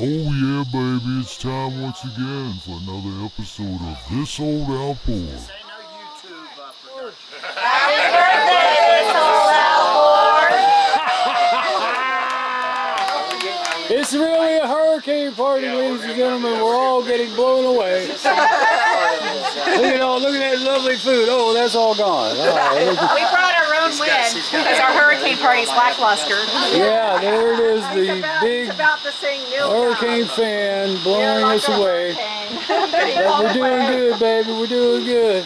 Oh yeah, baby, it's time once again for another episode of This Old Outboard. Happy birthday, This Old Outboard! It's really a hurricane party, ladies and gentlemen. We're all getting blown away. Look at that lovely food. Oh, that's all gone. All right. We brought our own wind because our hurricane party's lackluster. Yeah, there it is, the big hurricane fan blowing us away. But we're doing good, baby. We're doing good.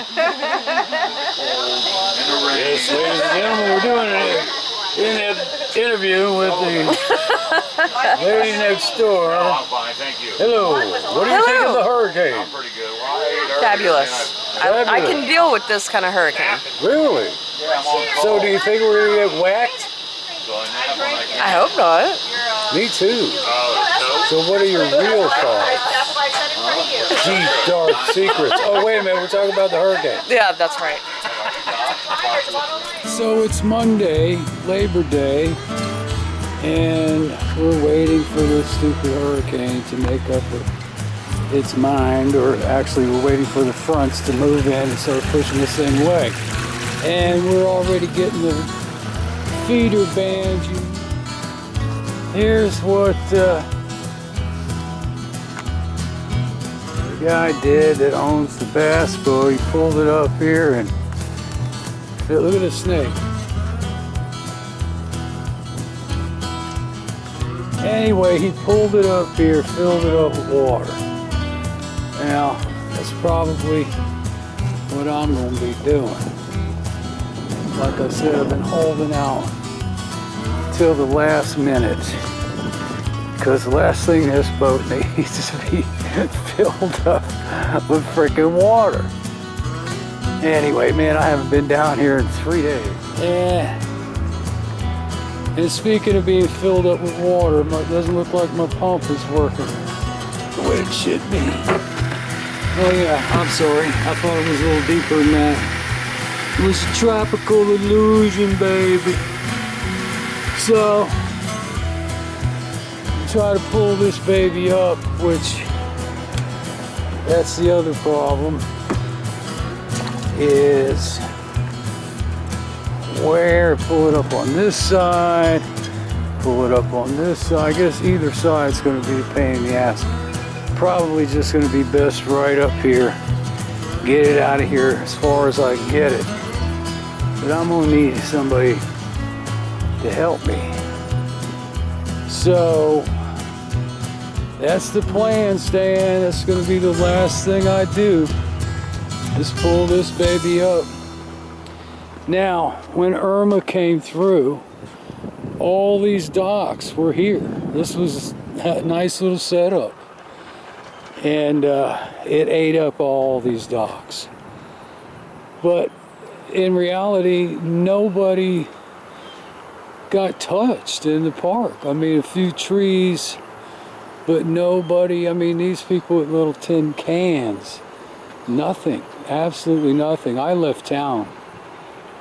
Yes, ladies and gentlemen, we're doing an interview with the lady next door. I'm fine, thank you. Hello. What do you think of the hurricane? I'm pretty good. Well, I ate Fabulous. I can deal with this kind of hurricane. Really? So do you think we're going to get whacked? I hope not. Me too. So what are your real thoughts? Deep, dark secrets. Oh, wait a minute. We're talking about the hurricane. Yeah, that's right. So it's Monday, Labor Day, and we're waiting for this stupid hurricane to make up its mind, or actually we're waiting for the fronts to move in and start pushing this thing away. And we're already getting the feeder bands. Here's what the guy did that owns the bass boat. He pulled it up here and look at the snake. Anyway, he pulled it up here, filled it up with water. Now, that's probably what I'm going to be doing. Like I said, I've been holding out till the last minute, because the last thing this boat needs to be filled up with freaking water. Anyway, man, I haven't been down here in 3 days. Yeah. And speaking of being filled up with water, it doesn't look like my pump is working the way it should be. Oh yeah, I'm sorry. I thought it was a little deeper than that. It was a tropical illusion, baby. So, try to pull this baby up, which, that's the other problem, is where pull it up on this side, pull it up on this side. I guess either side's going to be a pain in the ass. Probably just going to be best right up here. Get it out of here as far as I can get it. But I'm going to need somebody to help me. So that's the plan, Stan. That's going to be the last thing I do. Just pull this baby up. Now, when Irma came through, all these docks were here. This was a nice little setup. And it ate up all these docks. But in reality, nobody got touched in the park. I mean, a few trees, but nobody, I mean, these people with little tin cans. Nothing, absolutely nothing. I left town,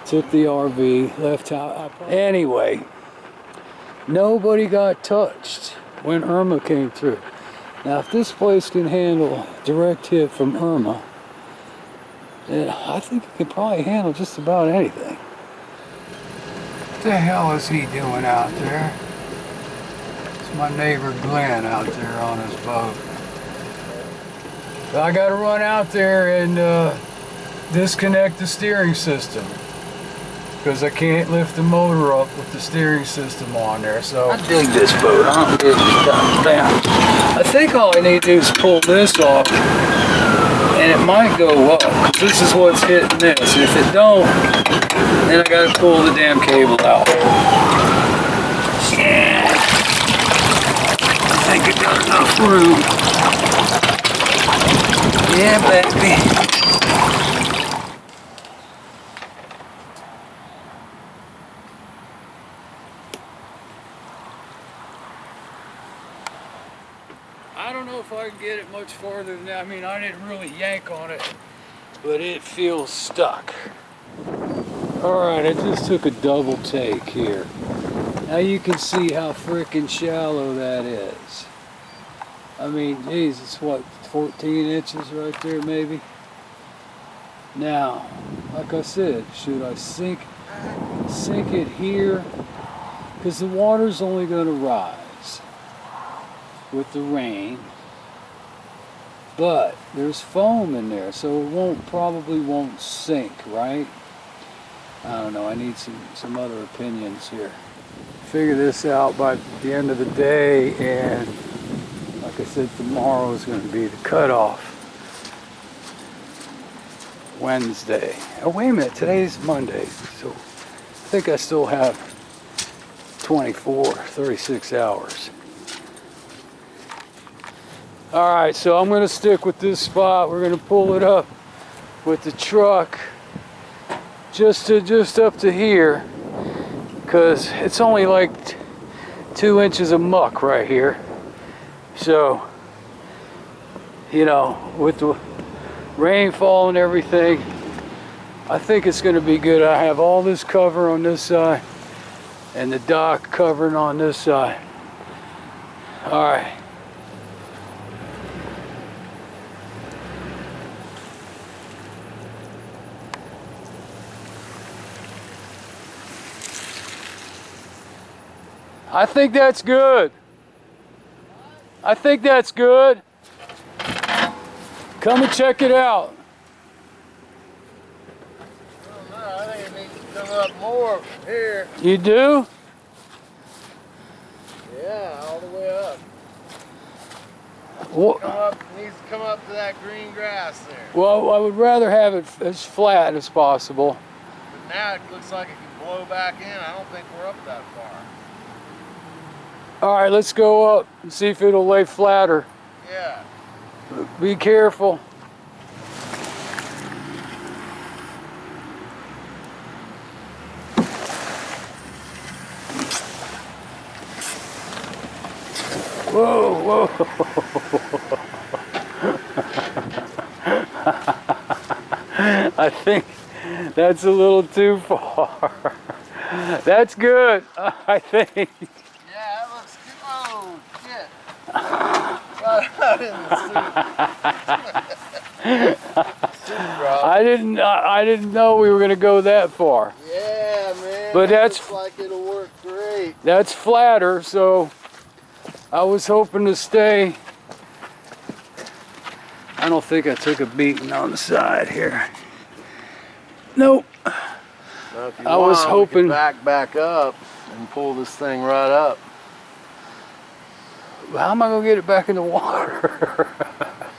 took the RV, left town. Anyway, nobody got touched when Irma came through. Now, if this place can handle direct hit from Irma, then I think it can probably handle just about anything. What the hell is he doing out there? It's my neighbor Glenn out there on his boat. I gotta run out there and disconnect the steering system, because I can't lift the motor up with the steering system on there. So I dig this boat. I don't dig this stuff down. I think all I need to do is pull this off, and it might go up, because this is what's hitting this. If it don't, then I gotta pull the damn cable out. Yeah. I think I got enough room. Yeah, baby. I don't know if I can get it much farther than that. I mean, I didn't really yank on it, but it feels stuck. Alright, I just took a double take here. Now you can see how freaking shallow that is. I mean, geez, it's what, 14 inches right there maybe? Now, like I said, should I sink it here? Because the water's only going to rise with the rain. But there's foam in there, so it probably won't sink, right? I don't know, I need some other opinions here. Figure this out by the end of the day, and like I said, tomorrow is going to be the cutoff. Wednesday. Oh, wait a minute, today's Monday, so I think I still have 36 hours. All right, so I'm going to stick with this spot. We're going to pull it up with the truck just up to here, because it's only like 2 inches of muck right here. So, you know, with the rainfall and everything, I think it's going to be good. I have all this cover on this side and the dock covering on this side. All right. I think that's good. I think that's good. Come and check it out. I don't know, I think it needs to come up more here. You do? Yeah, all the way up. Well, Needs to come up to that green grass there. well, I would rather have it as flat as possible. But now it looks like it can blow back in. I don't think we're up that far. All right, let's go up and see if it'll lay flatter. Yeah. Be careful. Whoa, whoa. I think that's a little too far. That's good, I think. Yeah, that looks good. Oh, shit. Right in the soup. I didn't know we were going to go that far. Yeah, man. But that that's looks like it'll work great. That's flatter, so I was hoping to stay. I don't think I took a beating on the side here. Nope. Now, if you I was hoping- we can back up and pull this thing right up. How am I going to get it back in the water?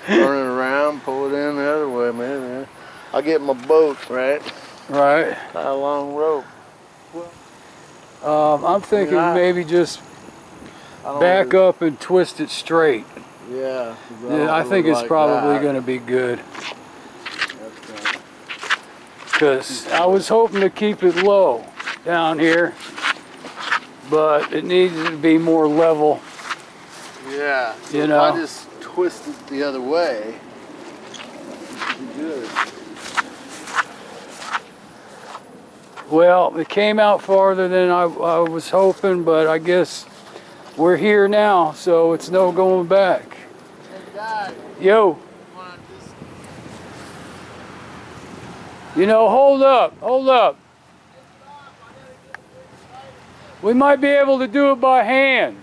Turn it around, pull it in the other way, man. I'll get my boat, right? Right. Tie a long rope. I'm thinking maybe just back up and twist it straight. Yeah. Yeah, I think it's probably going to be good. Because I was hoping to keep it low down here, but it needs to be more level. Yeah. So You if know. I just twist it the other way, it should be good. Well, it came out farther than I was hoping, but I guess we're here now, so it's no going back. Hey, guys, Yo, you want this? you know, hold up. We might be able to do it by hand.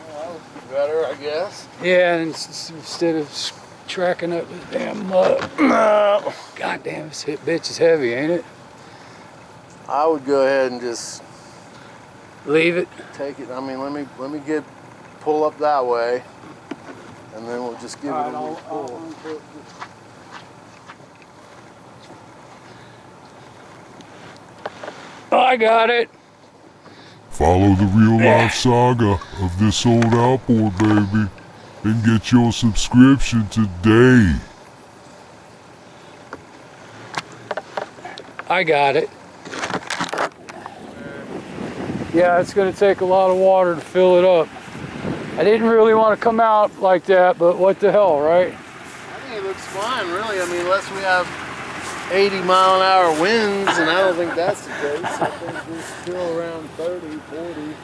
Well, that would be better, I guess. Yeah, and instead of tracking up this damn mud. God damn, this bitch is heavy, ain't it? I would go ahead and just Leave it. take it. I mean, let me pull up that way, and then we'll just give it a little pull. I got it. Follow the real life saga of This Old Outboard, baby, and get your subscription today. I got it. Yeah, it's going to take a lot of water to fill it up. I didn't really want to come out like that, but what the hell, right? I think it looks fine, really. I mean, unless we have 80-mile-an-hour winds, and I don't think that's the case. I think we're still around 30, 40,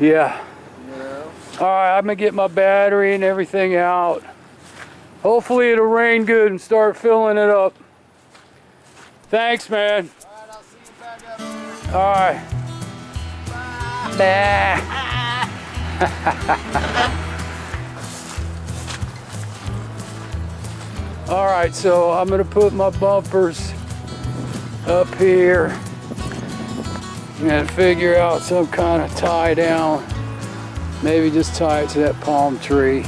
Yeah. you know. All right, I'm gonna get my battery and everything out. Hopefully it'll rain good and start filling it up. Thanks, man. All right, I'll see you back up here. All right. Bye. All right, so I'm gonna put my bumpers up here. I'm gonna figure out some kind of tie down. Maybe just tie it to that palm tree.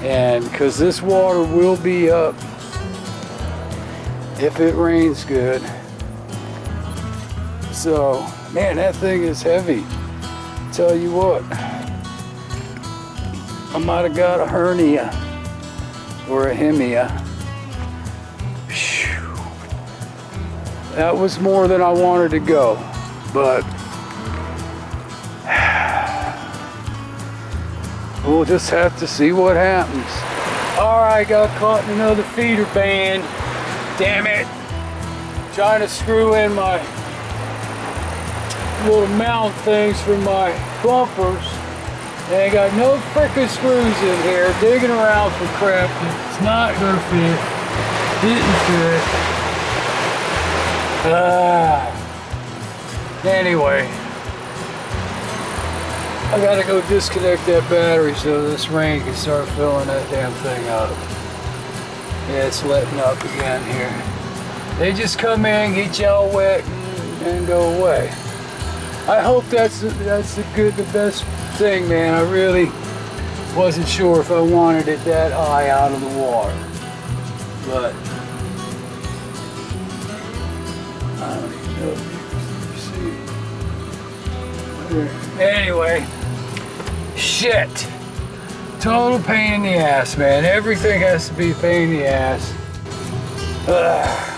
And because this water will be up if it rains good. So, man, that thing is heavy. Tell you what, I might have got a hernia or a hemia. Phew. That was more than I wanted to go, but we'll just have to see what happens. All right, got caught in another feeder band. Damn it. Trying to screw in my little mount things for my bumpers. And I got no frickin' screws in here. Digging around for crap. It's not gonna fit. Didn't fit. Anyway. I gotta go disconnect that battery so this rain can start filling that damn thing up. Yeah, it's letting up again here. They just come in, get y'all wet, and go away. I hope that's the best thing, man. I really wasn't sure if I wanted it that high out of the water. But I don't even know if you can see. Anyway. Shit. Total pain in the ass, man. Everything has to be a pain in the ass. Ugh.